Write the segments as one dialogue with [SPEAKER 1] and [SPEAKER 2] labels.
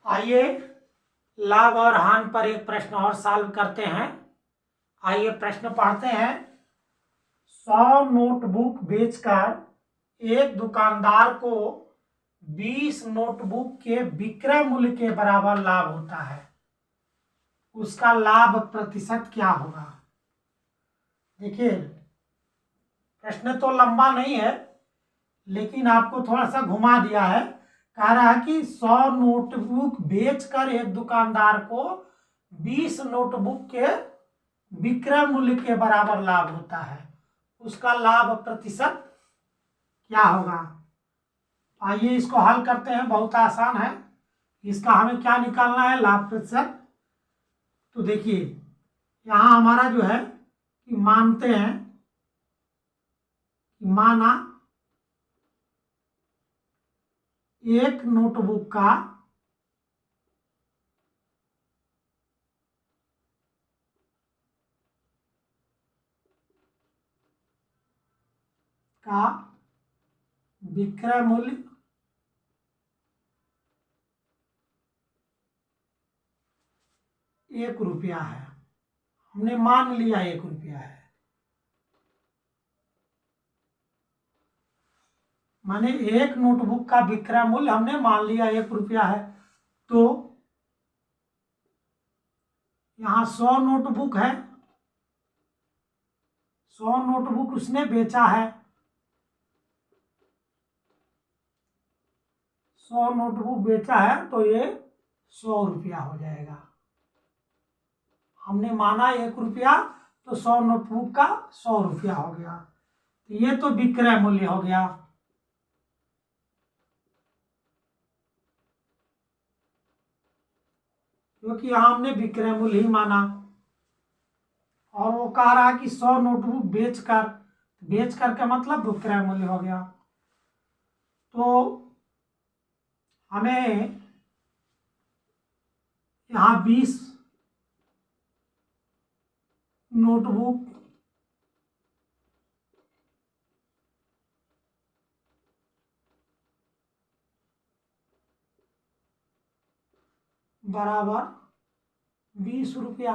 [SPEAKER 1] आइए लाभ और हानि पर एक प्रश्न और सॉल्व करते हैं। आइए प्रश्न पढ़ते हैं। 100 नोटबुक बेचकर एक दुकानदार को 20 नोटबुक के विक्रय मूल्य के बराबर लाभ होता है। उसका लाभ प्रतिशत क्या होगा? देखिए प्रश्न तो लंबा नहीं है, लेकिन आपको थोड़ा सा घुमा दिया है। कह रहा है कि 100 नोटबुक बेचकर एक दुकानदार को 20 नोटबुक के विक्रय मूल्य के बराबर लाभ होता है। उसका लाभ प्रतिशत क्या होगा? आइए इसको हल करते हैं। बहुत आसान है। इसका हमें क्या निकालना है? लाभ प्रतिशत। तो देखिए यहाँ हमारा जो है कि मानते हैं कि माना एक नोटबुक का विक्रय मूल्य ₹1 है। हमने मान लिया ₹1 है, माने एक नोटबुक का विक्रय मूल्य हमने मान लिया ₹1 है। तो यहाँ 100 नोटबुक है, 100 नोटबुक उसने बेचा है। 100 नोटबुक बेचा है तो ये ₹100 हो जाएगा। हमने माना ₹1 तो 100 नोटबुक का ₹100 हो गया। तो ये तो विक्रय मूल्य हो गया। क्योंकि यहाँ हमने विक्रय मूल्य ही माना। और वो कह रहा है कि 100 नोटबुक बेचकर का मतलब विक्रय मूल्य हो गया। तो हमें यहाँ 20 नोटबुक बराबर ₹20।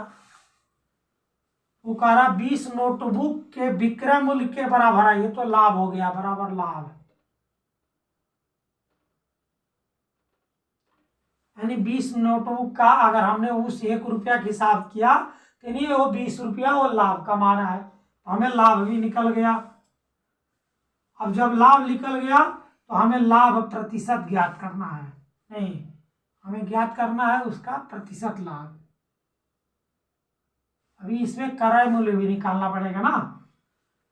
[SPEAKER 1] वो कह रहा 20 नोटबुक के विक्रय मूल्य के बराबर है। ये तो लाभ हो गया, बराबर लाभ। यानी 20 नोटबुक का अगर हमने उस ₹1 का हिसाब किया तो नहीं, वो ₹20 वो लाभ कमा रहा है, तो हमें लाभ भी निकल गया। अब जब लाभ निकल गया तो हमें लाभ प्रतिशत ज्ञात करना है। नहीं, हमें ज्ञात करना है उसका प्रतिशत लाभ। अभी इसमें क्रय मूल्य भी निकालना पड़ेगा ना।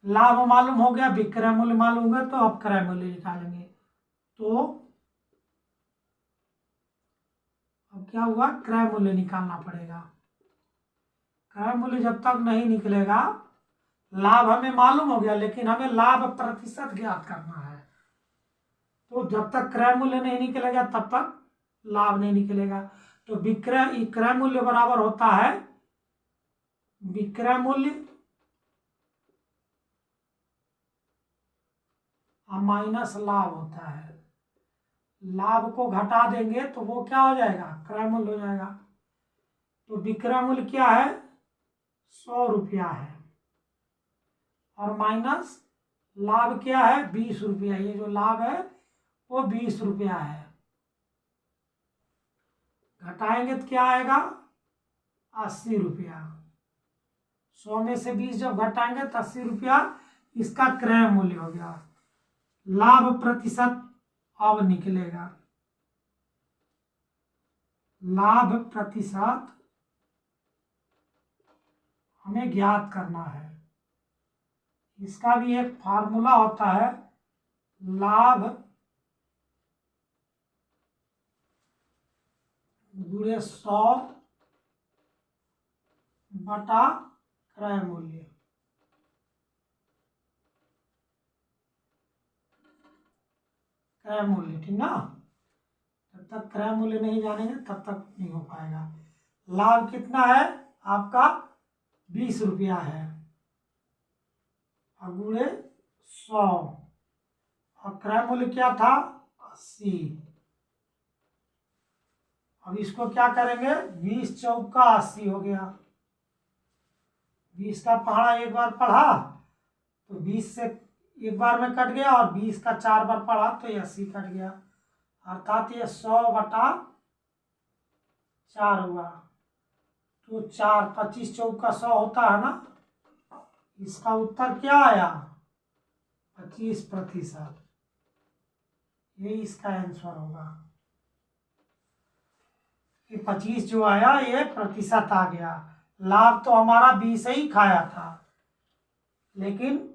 [SPEAKER 1] लाभ मालूम हो गया, विक्रय मूल्य मालूम हो गया, तो अब क्रय मूल्य निकालेंगे। तो अब क्या हुआ? क्रय मूल्य निकालना पड़ेगा। क्रय मूल्य जब तक नहीं निकलेगा, लाभ हमें मालूम हो गया, लेकिन हमें लाभ प्रतिशत ज्ञात करना है। तो जब तक क्रय मूल्य नहीं निकलेगा तब तक लाभ नहीं निकलेगा। तो क्रय मूल्य बराबर होता है विक्रय मूल्य माइनस लाभ होता है। लाभ को घटा देंगे तो वो क्या हो जाएगा? क्रय मूल्य हो जाएगा। तो विक्रय मूल्य क्या है? ₹100 है, और माइनस लाभ क्या है? ₹20। ये जो लाभ है वो ₹20 है। घटाएंगे तो क्या आएगा? ₹80। 100 में से 20 जब घटाएंगे तो ₹80 इसका क्रय मूल्य हो गया। लाभ प्रतिशत अब निकलेगा। लाभ प्रतिशत हमें ज्ञात करना है। इसका भी एक फार्मूला होता है, लाभ गुणे 100 बटा क्रय मूल्य। क्रय मूल्य, ठीक ना। जब तक क्रय मूल्य नहीं जानेंगे तब तक नहीं हो पाएगा। लाभ कितना है आपका? ₹20 है, और गुणे 100, और क्रय मूल्य क्या था? 80, अब इसको क्या करेंगे, 20 चौका 80 हो गया। 20 का पहाड़ा एक बार पढ़ा तो 20 से एक बार में कट गया, और 20 का 4 बार पढ़ा तो ये 80 कट गया, अर्थात ये 100/4 हुआ। तो 4, 25 चौका 100 होता है ना। इसका उत्तर क्या आया, 25%। यही इसका आंसर होगा। ये 25 जो आया ये प्रतिशत आ गया। लाभ तो हमारा 20 ही खाया था, लेकिन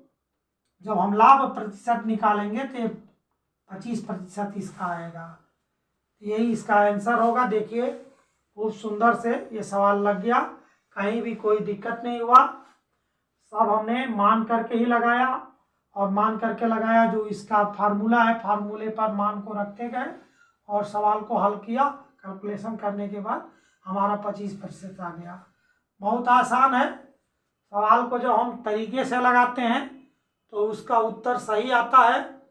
[SPEAKER 1] जब हम लाभ प्रतिशत निकालेंगे तो ये 25% इसका आएगा। यही इसका आंसर होगा। देखिए खूब सुंदर से ये सवाल लग गया, कहीं भी कोई दिक्कत नहीं हुआ। सब हमने मान करके ही लगाया, और मान करके लगाया। जो इसका फार्मूला है, फार्मूले पर मान को रखते गए और सवाल को हल किया। कैलकुलेशन करने के बाद हमारा 25% आ गया। बहुत आसान है। सवाल को जो हम तरीके से लगाते हैं तो उसका उत्तर सही आता है,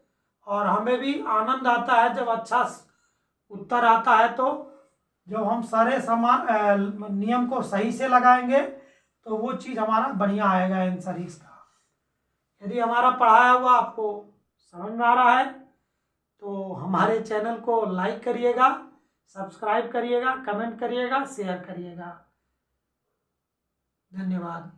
[SPEAKER 1] और हमें भी आनंद आता है जब अच्छा उत्तर आता है। तो जब हम सारे समान नियम को सही से लगाएंगे तो वो चीज़ हमारा बढ़िया आएगा आंसर इसका। यदि हमारा पढ़ाया हुआ आपको समझ में आ रहा है तो हमारे चैनल को लाइक करिएगा, सब्सक्राइब करिएगा, कमेंट करिएगा, शेयर करिएगा। धन्यवाद।